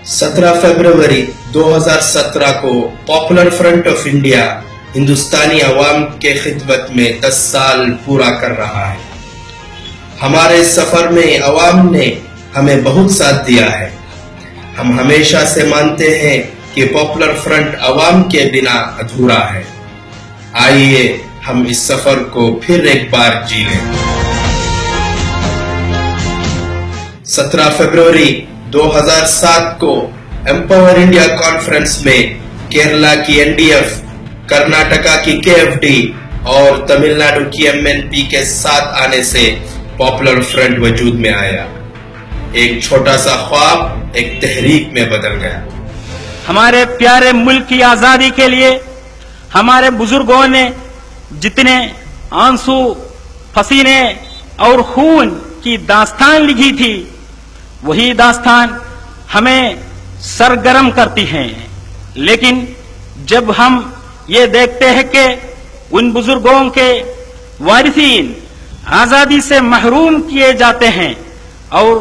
17 फरवरी 2017 को popular front of India Hindustani Awam के खिदमत में 10 साल पूरा कर रहा है। हमारे सफर में अवाम ने हमें बहुत साथ दिया है। हम हमेशा से मानते हैं कि पॉपुलर फ्रंट अवाम के बिना अधूरा है। आइए हम इस सफर को फिर एक बार जी लें। 17 फरवरी 2007 को एम्पावर इंडिया कॉन्फ्रेंस में केरला की एनडीएफ, कर्नाटका की केएफडी और तमिलनाडु की एमएनपी के साथ आने से पॉपुलर फ्रंट वजूद में आया। एक छोटा सा ख्वाब एक तहरीक में बदल गया। हमारे प्यारे मुल्क की आजादी के लिए हमारे बुजुर्गों ने जितने आंसू, पसीने और खून की दास्तान लिखी थी, वही दास्तान हमें सरगर्म करती है। लेकिन जब हम ये देखते हैं कि उन बुजुर्गों के वारिसीन आजादी से महरूम किए जाते हैं और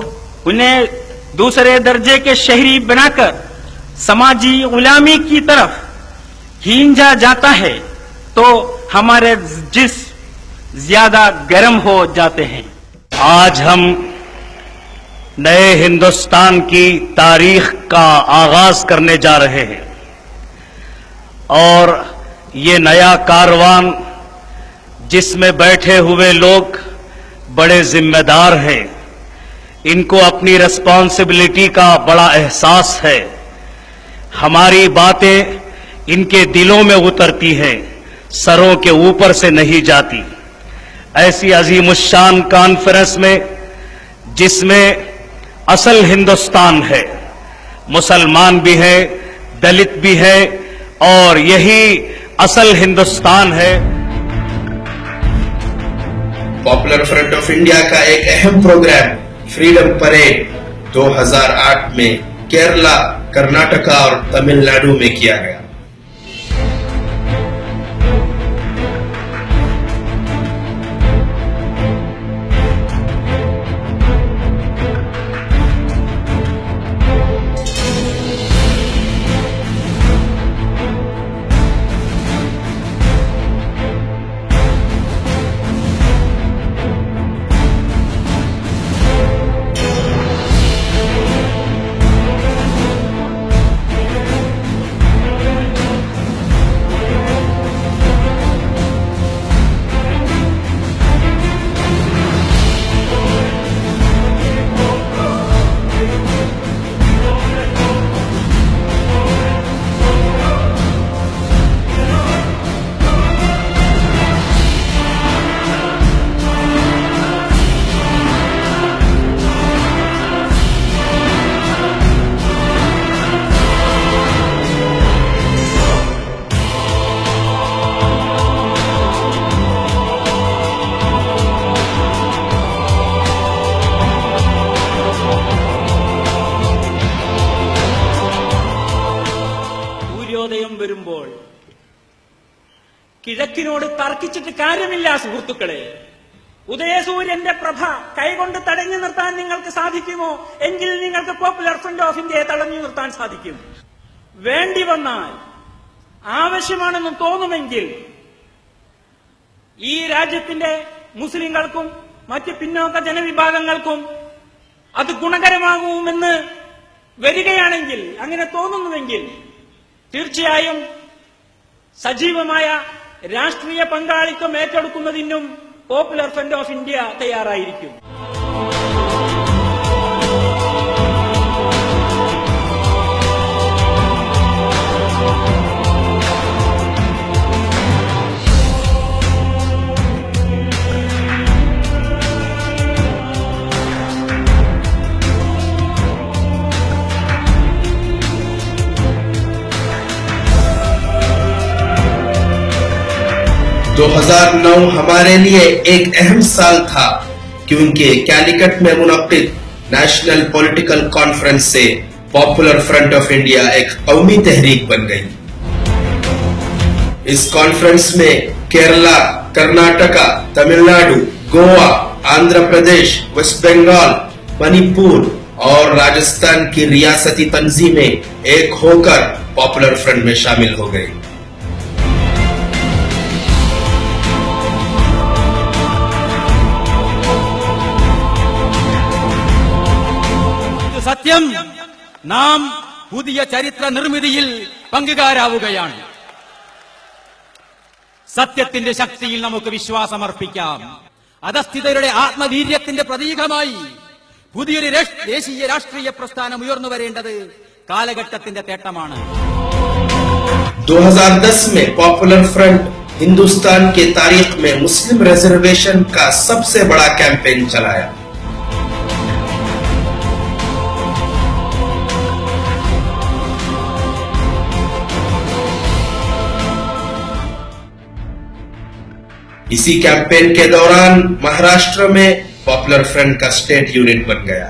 उन्हें दूसरे दर्जे के शहरी बनाकर समाजी गुलामी की तरफ खींचा जाता है, तो हमारे जिस्म ज्यादा गर्म हो जाते हैं। आज हम नए हिंदुस्तान की तारीख का आगाज करने जा रहे हैं और ये नया कारवान जिसमें बैठे हुए लोग बड़े जिम्मेदार हैं, इनको अपनी रिस्पॉन्सिबिलिटी का बड़ा एहसास है। हमारी बातें इनके दिलों में उतरती हैं, सरों के ऊपर से नहीं जाती। ऐसी अजीमुश्शान कॉन्फ्रेंस में जिसमें असल हिंदुस्तान है, मुसलमान भी है, दलित भी है और यही असल हिंदुस्तान है। पॉपुलर फ्रंट ऑफ इंडिया का एक अहम प्रोग्राम फ्रीडम परेड 2008 में केरला, कर्नाटका और तमिलनाडु में किया गया। വരുമ്പോൾ കിഴക്കിനോട് തർക്കിച്ചിട്ട് കാര്യമില്ല സുഹൃത്തുക്കളെ. ഉദയസൂര്യന്റെ പ്രഭ കൈകൊണ്ട് തടഞ്ഞു നിർത്താൻ നിങ്ങൾക്ക് സാധിക്കുമോ? എങ്കിൽ നിങ്ങൾക്ക് പോപ്പുലർ ഫ്രണ്ട് ഓഫ് ഇന്ത്യയെ തടഞ്ഞു നിർത്താൻ സാധിക്കും. വേണ്ടി വന്നാൽ, ആവശ്യമാണെന്ന് തോന്നുമെങ്കിൽ ഈ രാജ്യത്തിന്റെ മുസ്ലിങ്ങൾക്കും മറ്റ് പിന്നോക്ക ജനവിഭാഗങ്ങൾക്കും അത് ഗുണകരമാകുമെന്ന് വരികയാണെങ്കിൽ, അങ്ങനെ തോന്നുന്നുവെങ്കിൽ തീർച്ചയായും സജീവമായ രാഷ്ട്രീയ പങ്കാളിത്തം ഏറ്റെടുക്കുന്നതിനും പോപ്പുലർ ഫ്രണ്ട് ഓഫ് ഇന്ത്യ തയ്യാറായിരിക്കും. दो 2009 हमारे लिए एक अहम साल था क्योंकि कैलिकट में मुनक्किद नेशनल पॉलिटिकल कॉन्फ्रेंस से पॉपुलर फ्रंट ऑफ इंडिया एक कौमी तहरीक बन गई। इस कॉन्फ्रेंस में केरला, कर्नाटका, तमिलनाडु, गोवा, आंध्र प्रदेश, वेस्ट बंगाल, मणिपुर और राजस्थान की रियासती तंजीमें एक होकर पॉपुलर फ्रंट में शामिल हो गई। ഇത് സത്യം, നാം പുതിയ ചരിത്ര നിർമ്മിതിയിൽ പങ്കുകാരാവുകയാണ്. സത്യത്തിന്റെ ശക്തിയിൽ നമുക്ക് വിശ്വാസമർപ്പിക്കാം. അധസ്ഥിതരുടെ ആത്മവീര്യത്തിന്റെ പ്രതീകമായി പുതിയൊരു ദേശീയ രാഷ്ട്രീയ പ്രസ്ഥാനം ഉയർന്നു വരേണ്ടത് കാലഘട്ടത്തിന്റെ തേട്ടമാണ്. 2010 में पॉपुलर फ्रंट हिंदुस्तान के तारीख में मुस्लिम रिजर्वेशन का सबसे बड़ा कैंपेन चलाया। इसी कैंपेन के दौरान महाराष्ट्र में पॉपुलर फ्रंट का स्टेट यूनिट बन गया।